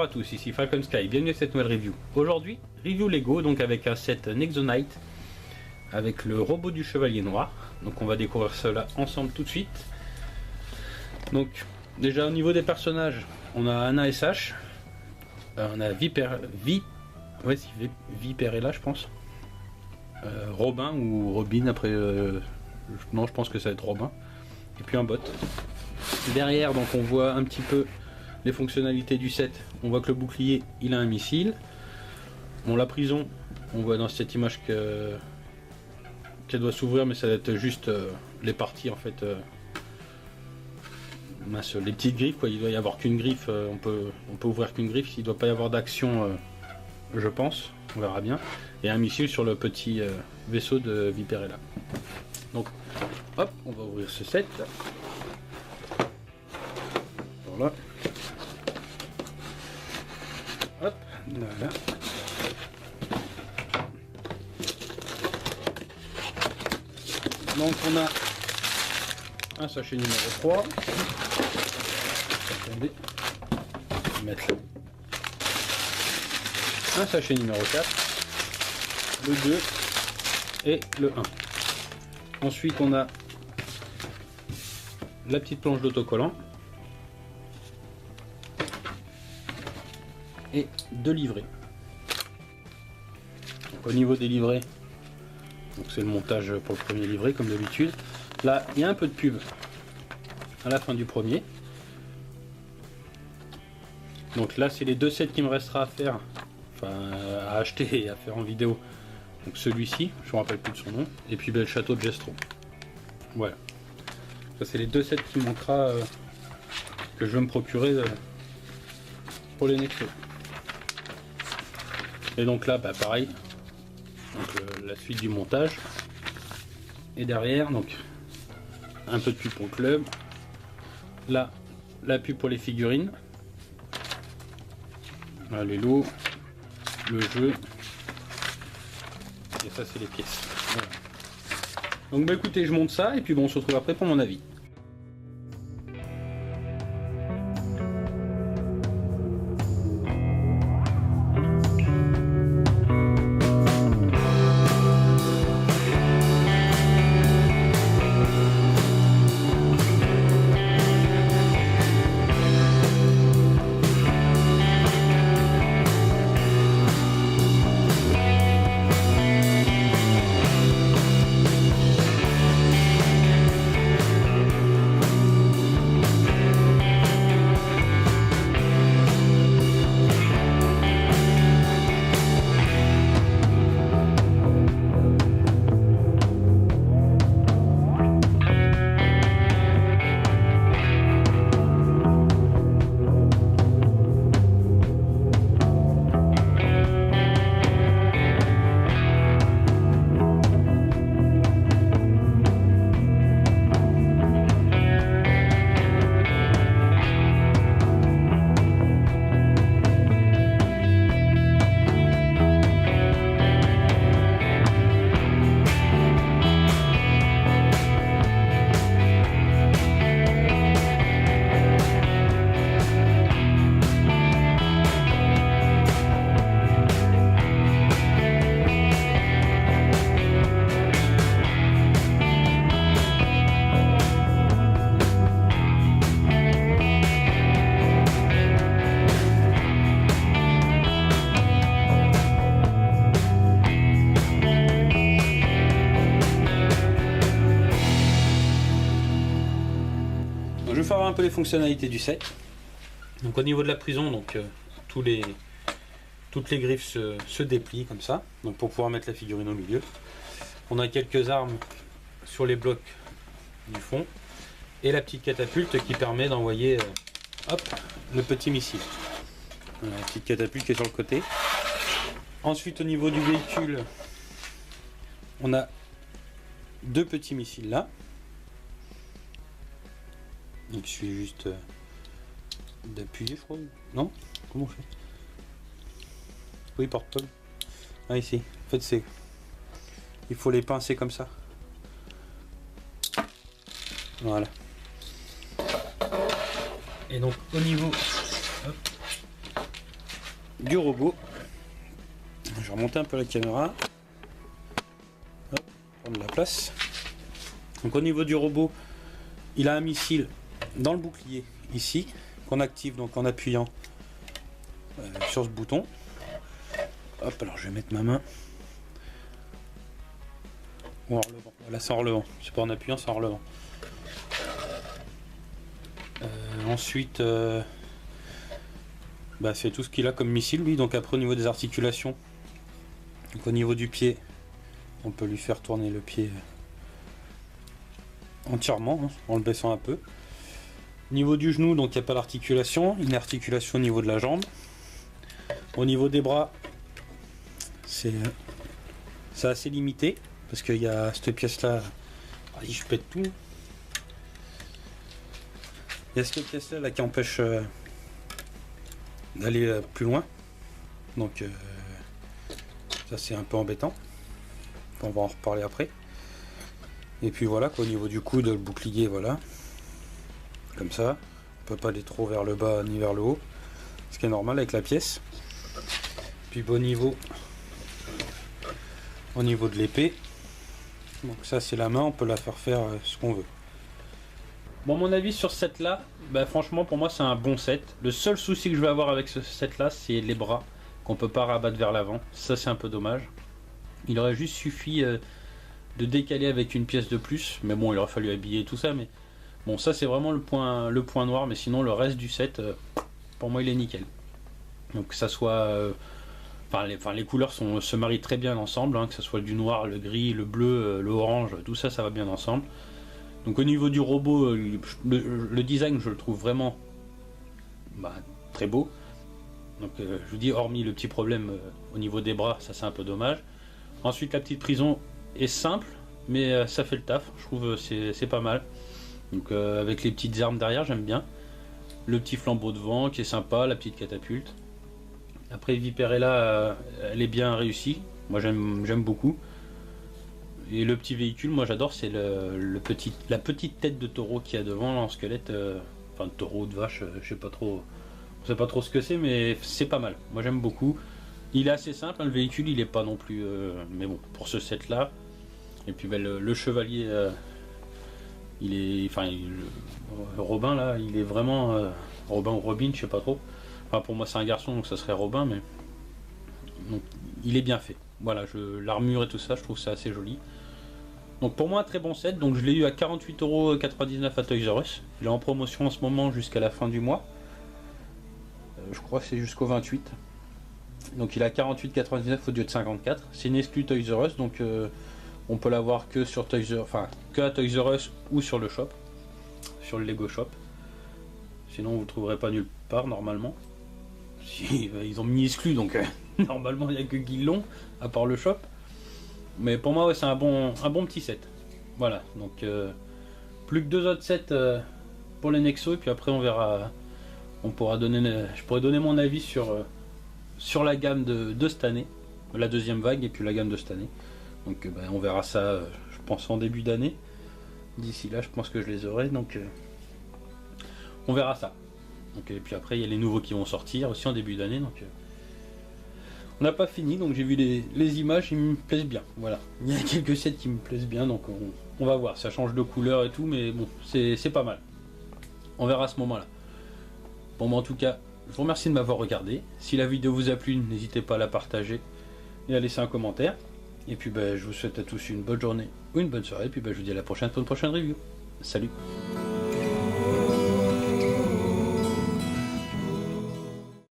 à tous, ici Falcon Sky, bienvenue à cette nouvelle review. Aujourd'hui, review Lego, donc avec un set Nexonite, avec le robot du chevalier noir. Donc on va découvrir cela ensemble tout de suite. Donc déjà au niveau des personnages, on a Anna SH, on a Viperella je pense, Robin ou Robin après, non je pense que ça va être Robin, et puis un bot. Derrière donc on voit un petit peu les fonctionnalités du set. On voit que le bouclier il a un missile. Bon, la prison, on voit dans cette image qu'elle doit s'ouvrir, mais ça va être juste les parties en fait, mince, les petites griffes quoi. Il doit y avoir qu'une griffe, on peut ouvrir qu'une griffe. Il doit pas y avoir d'action, je pense, on verra bien. Et un missile sur le petit vaisseau de Viperella. Donc hop, on va ouvrir ce set. Voilà. Hop, voilà. Donc on a un sachet numéro 3. Attendez. Je vais mettre là. Un sachet numéro 4. Le 2 et le 1. Ensuite on a la petite planche d'autocollant. Et 2 livrets. Donc, au niveau des livrets, c'est le montage pour le premier livret comme d'habitude. Là il y a un peu de pub à la fin du premier. Donc là c'est les 2 sets qui me restera à faire, enfin à acheter et à faire en vidéo. Donc celui-ci, je me rappelle plus de son nom, et puis le château de Jestro. Voilà. Ça c'est les 2 sets qui manquera, que je vais me procurer pour les Nexo. Et donc là, bah, pareil, donc, la suite du montage. Et derrière, donc un peu de pub pour le club. Là, la pub pour les figurines. Là, les lots, le jeu. Et ça, c'est les pièces. Voilà. Donc bah écoutez, je monte ça et puis bon, on se retrouve après pour mon avis. Je vais faire un peu les fonctionnalités du set. Donc au niveau de la prison, donc toutes les griffes se déplient comme ça, donc pour pouvoir mettre la figurine au milieu. On a quelques armes sur les blocs du fond et la petite catapulte qui permet d'envoyer hop, le petit missile. Voilà, la petite catapulte qui est sur le côté. Ensuite au niveau du véhicule, on a 2 petits missiles là. Donc il suffit juste d'appuyer, je crois. Non? Comment on fait? Oui, porte-paul. Ah, ici. En fait, c'est... Il faut les pincer comme ça. Voilà. Et donc, au niveau... Hop, du robot. Je vais remonter un peu la caméra. Hop, prendre la place. Donc au niveau du robot, il a un missile dans le bouclier ici, qu'on active donc en appuyant sur ce bouton. Hop, alors je vais mettre ma main. Ou en relevant. Là c'est en relevant, c'est pas en appuyant, c'est en relevant. Ensuite, c'est tout ce qu'il a comme missile lui. Donc après au niveau des articulations, donc au niveau du pied, on peut lui faire tourner le pied entièrement, hein, en le baissant un peu. Au niveau du genou, donc il n'y a pas d'articulation, une articulation au niveau de la jambe. Au niveau des bras, c'est assez limité, parce qu'il y a cette pièce là, je pète tout. Il y a cette pièce là, qui empêche d'aller plus loin, donc ça c'est un peu embêtant. On va en reparler après. Et puis voilà quoi, au niveau du coude, le bouclier, voilà, comme ça. On peut pas aller trop vers le bas ni vers le haut, ce qui est normal avec la pièce. Puis au niveau de l'épée, donc ça c'est la main, on peut la faire ce qu'on veut. Bon, mon avis sur ce set là, franchement pour moi c'est un bon set. Le seul souci que je vais avoir avec ce set là, c'est les bras qu'on peut pas rabattre vers l'avant. Ça c'est un peu dommage. Il aurait juste suffi de décaler avec une pièce de plus, mais bon, il aurait fallu habiller tout ça, mais bon, ça c'est vraiment le point noir, mais sinon le reste du set, pour moi il est nickel. Donc que ça soit, les couleurs se marient très bien ensemble, hein, que ce soit du noir, le gris, le bleu, le orange, tout ça, ça va bien ensemble. Donc au niveau du robot, le design je le trouve vraiment très beau. Donc je vous dis, hormis le petit problème au niveau des bras, ça c'est un peu dommage. Ensuite la petite prison est simple, mais ça fait le taf, je trouve c'est pas mal. Donc avec les petites armes derrière, j'aime bien. Le petit flambeau devant qui est sympa, la petite catapulte. Après Viperella, elle est bien réussie, moi j'aime beaucoup. Et le petit véhicule, moi j'adore, c'est la petite tête de taureau qu'il y a devant, là, en squelette, de taureau, de vache, je sais pas trop ce que c'est, mais c'est pas mal, moi j'aime beaucoup. Il est assez simple, hein, le véhicule, il est pas non plus, mais bon, pour ce set là. Et puis le chevalier, Robin là, il est vraiment, Robin ou Robin, je sais pas trop. Enfin, pour moi c'est un garçon, donc ça serait Robin, mais donc, il est bien fait. Voilà, l'armure et tout ça, je trouve ça assez joli. Donc pour moi un très bon set, donc je l'ai eu à 48,99 € à Toys R Us. Il est en promotion en ce moment jusqu'à la fin du mois. Je crois que c'est jusqu'au 28. Donc il est à 48,99 € au lieu de 54. C'est une exclue Toys R Us, donc on peut l'avoir que sur que à Toys R Us ou sur le shop, sur le Lego Shop. Sinon vous le trouverez pas nulle part normalement. Si, ils ont mis exclu, donc normalement il n'y a que Guillon à part le shop. Mais pour moi ouais, c'est un bon petit set. Voilà, donc plus que 2 autres sets pour les Nexo, et puis après on verra. Je pourrais donner mon avis sur la gamme de cette année, la deuxième vague, et puis la gamme de cette année. Donc on verra ça, je pense en début d'année. D'ici là je pense que je les aurai, donc on verra ça. Donc, et puis après il y a les nouveaux qui vont sortir aussi en début d'année, donc on n'a pas fini. Donc j'ai vu les images, ils me plaisent bien, voilà. Il y a quelques sets qui me plaisent bien, donc on va voir, ça change de couleur et tout, mais bon, c'est pas mal. On verra à ce moment là. Bon, en tout cas, je vous remercie de m'avoir regardé. Si la vidéo vous a plu, n'hésitez pas à la partager et à laisser un commentaire. Et puis je vous souhaite à tous une bonne journée ou une bonne soirée. Et puis je vous dis à la prochaine pour une prochaine review. Salut!